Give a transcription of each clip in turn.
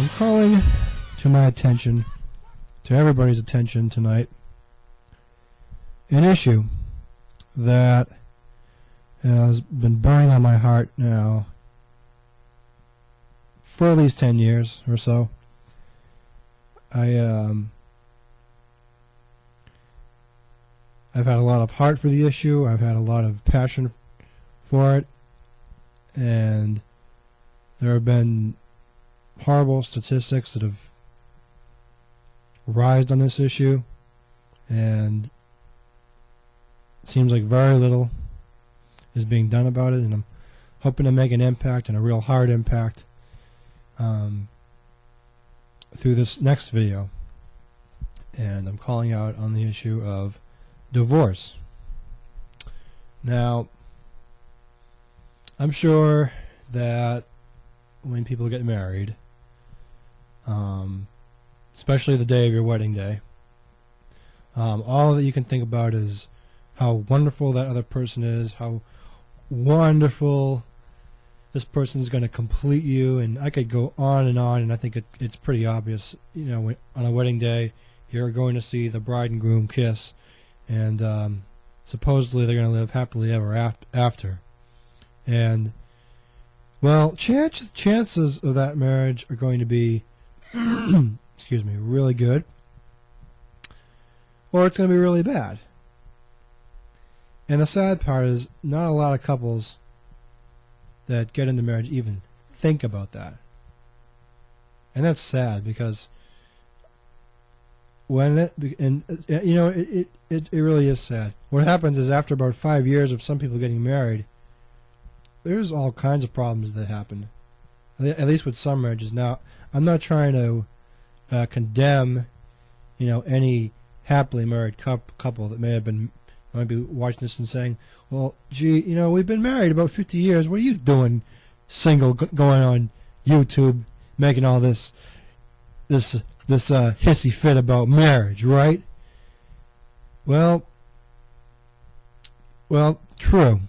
I'm calling to my attention, to everybody's attention tonight, an issue that has been burning on my heart now for at least 10 years or so. I've had a lot of heart for the issue. I've had a lot of passion for it, and there have been horrible statistics that have rised on this issue, and it seems like very little is being done about it, and I'm hoping to make an impact, and a real hard impact, through this next video. And I'm calling out on the issue of divorce. Now, I'm sure that when people get married, especially the day of your wedding day, all that you can think about is how wonderful that other person is, how wonderful this person is going to complete you, and I could go on, and I think it's pretty obvious. You know, on a wedding day, you're going to see the bride and groom kiss, and supposedly they're going to live happily ever after. And, well, chances of that marriage are going to be, excuse me, really good, or it's going to be really bad. And the sad part is, not a lot of couples that get into marriage even think about that. And that's sad, because when it really is sad. What happens is, after about 5 years of some people getting married, there's all kinds of problems that happen, at least with some marriages. Now, I'm not trying to condemn, any happily married couple that might be watching this and saying, well, gee, we've been married about 50 years. What are you doing single, going on YouTube, making all this hissy fit about marriage, right? Well, true.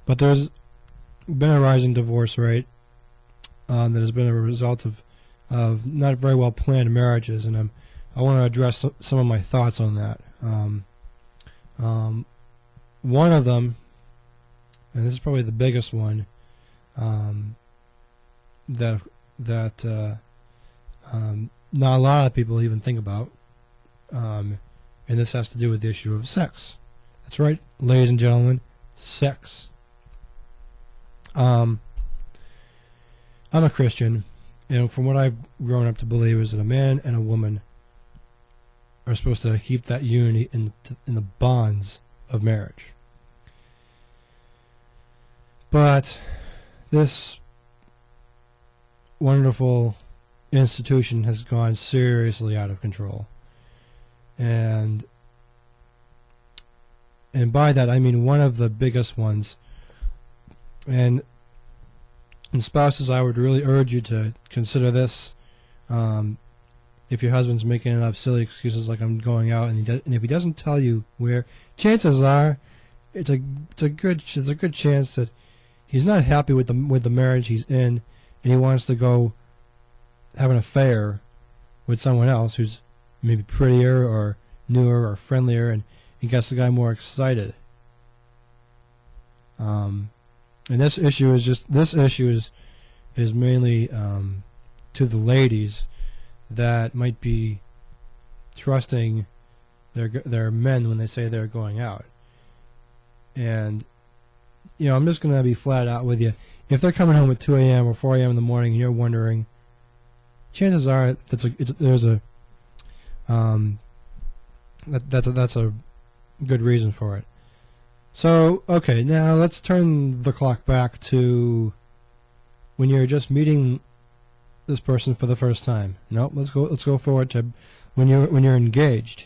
But there's been a rising divorce rate that has been a result of not very well planned marriages, and I want to address some of my thoughts on that. One of them, and this is probably the biggest one, that not a lot of people even think about, and this has to do with the issue of sex. That's right, ladies and gentlemen, sex. I'm a Christian, and from what I've grown up to believe is that a man and a woman are supposed to keep that unity in the bonds of marriage. But this wonderful institution has gone seriously out of control. And by that I mean one of the biggest ones. And spouses, I would really urge you to consider this. If your husband's making up silly excuses like I'm going out, and if he doesn't tell you where, chances are it's a good chance that he's not happy with the marriage he's in, and he wants to go have an affair with someone else who's maybe prettier or newer or friendlier, and he gets the guy more excited. And this issue is mainly to the ladies that might be trusting their men when they say they're going out. And I'm just going to be flat out with you. If they're coming home at 2 a.m. or 4 a.m. in the morning and you're wondering, chances are that's a good reason for it. So, okay, now let's turn the clock back to when you're just meeting this person for the first time. No, let's go forward to when you're engaged,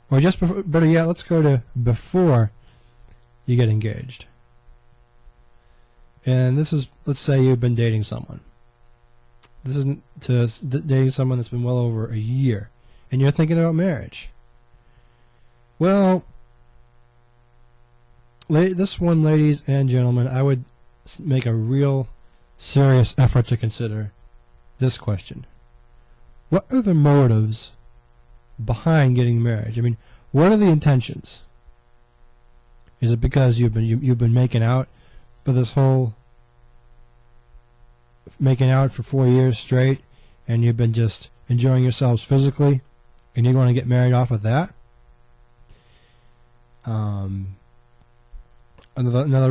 or just better yet, let's go to before you get engaged. And this is, let's say you've been dating someone. This isn't to dating someone that's been well over a year, and you're thinking about marriage. Well, this one, ladies and gentlemen, I would make a real serious effort to consider this question. What are the motives behind getting married? I mean, what are the intentions? Is it because you've been making out for making out for 4 years straight, and you've been just enjoying yourselves physically, and you want to get married off of that? Another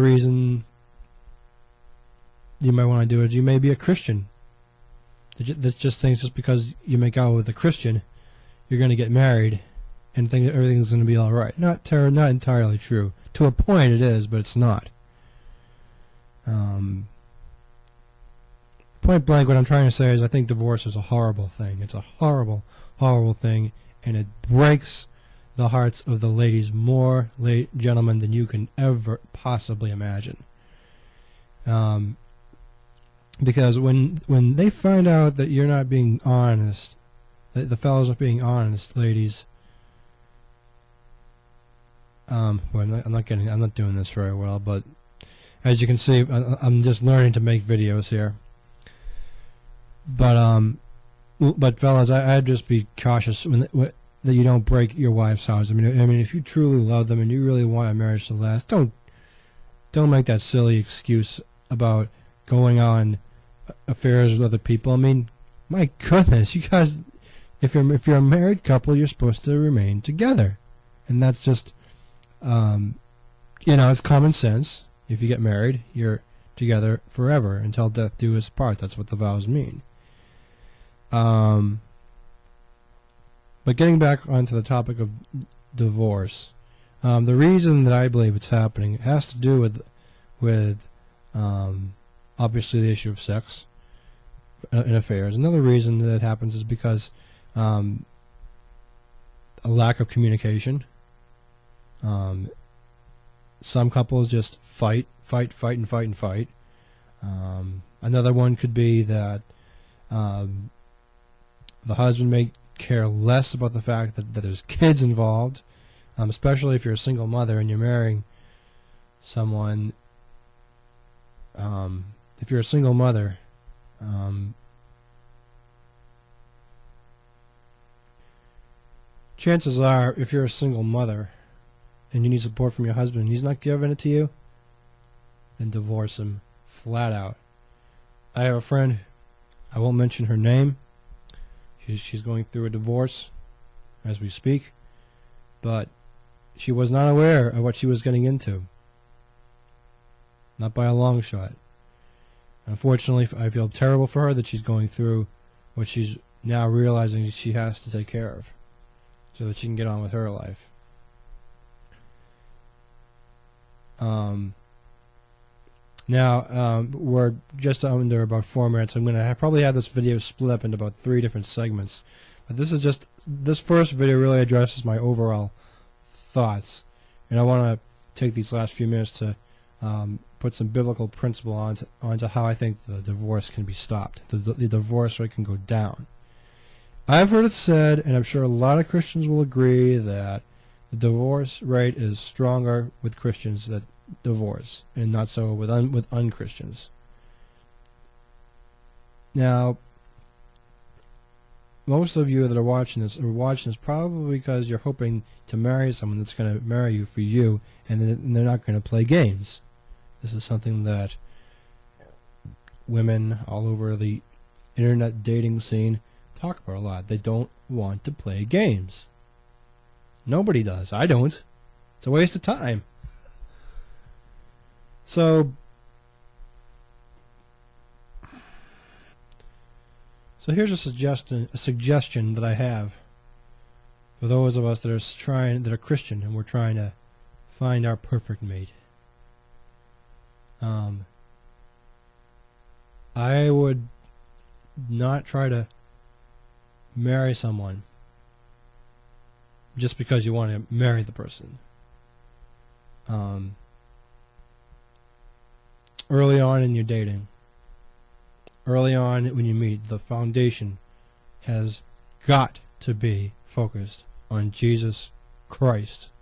reason you might want to do it is you may be a Christian. That's just things just because you make out with a Christian, you're going to get married and think everything's going to be all right. Not entirely true. To a point it is, but it's not. Point blank, what I'm trying to say is I think divorce is a horrible thing. It's a horrible, horrible thing, and it breaks the hearts of the ladies more, gentlemen, than you can ever possibly imagine. Because when they find out that you're not being honest, that the fellows are being honest, ladies. Well, I'm not doing this very well, but as you can see, I'm just learning to make videos here. But fellas, I'd just be cautious that you don't break your wife's heart. I mean, if you truly love them and you really want a marriage to last, don't make that silly excuse about going on affairs with other people. I mean, my goodness, you guys, if you're a married couple, you're supposed to remain together, and that's just, it's common sense. If you get married, you're together forever until death do us part. That's what the vows mean. But getting back onto the topic of divorce, the reason that I believe it's happening has to do with obviously the issue of sex in affairs. Another reason that it happens is because a lack of communication. Some couples just fight. Another one could be that the husband may care less about the fact that there's kids involved, especially if you're a single mother and you're marrying someone. If you're a single mother, chances are, if you're a single mother and you need support from your husband and he's not giving it to you, then divorce him flat out. I have a friend, I won't mention her name. She's going through a divorce as we speak, but she was not aware of what she was getting into. Not by a long shot. Unfortunately, I feel terrible for her that she's going through what she's now realizing she has to take care of so that she can get on with her life. Now, we're just under about 4 minutes. I'm going to probably have this video split up into about 3 different segments. But this first video really addresses my overall thoughts. And I want to take these last few minutes to put some biblical principle onto how I think the divorce can be stopped. The divorce rate can go down. I've heard it said, and I'm sure a lot of Christians will agree, that the divorce rate is stronger with Christians that divorce, and not so with un-Christians. Now, most of you that are watching this probably because you're hoping to marry someone that's going to marry you for you, and they're not going to play games. This is something that women all over the internet dating scene talk about a lot. They don't want to play games. Nobody does. I don't. It's a waste of time. So here's a suggestion that I have for those of us that are Christian and we're trying to find our perfect mate. I would not try to marry someone just because you want to marry the person. Early on in your dating, early on when you meet, the foundation has got to be focused on Jesus Christ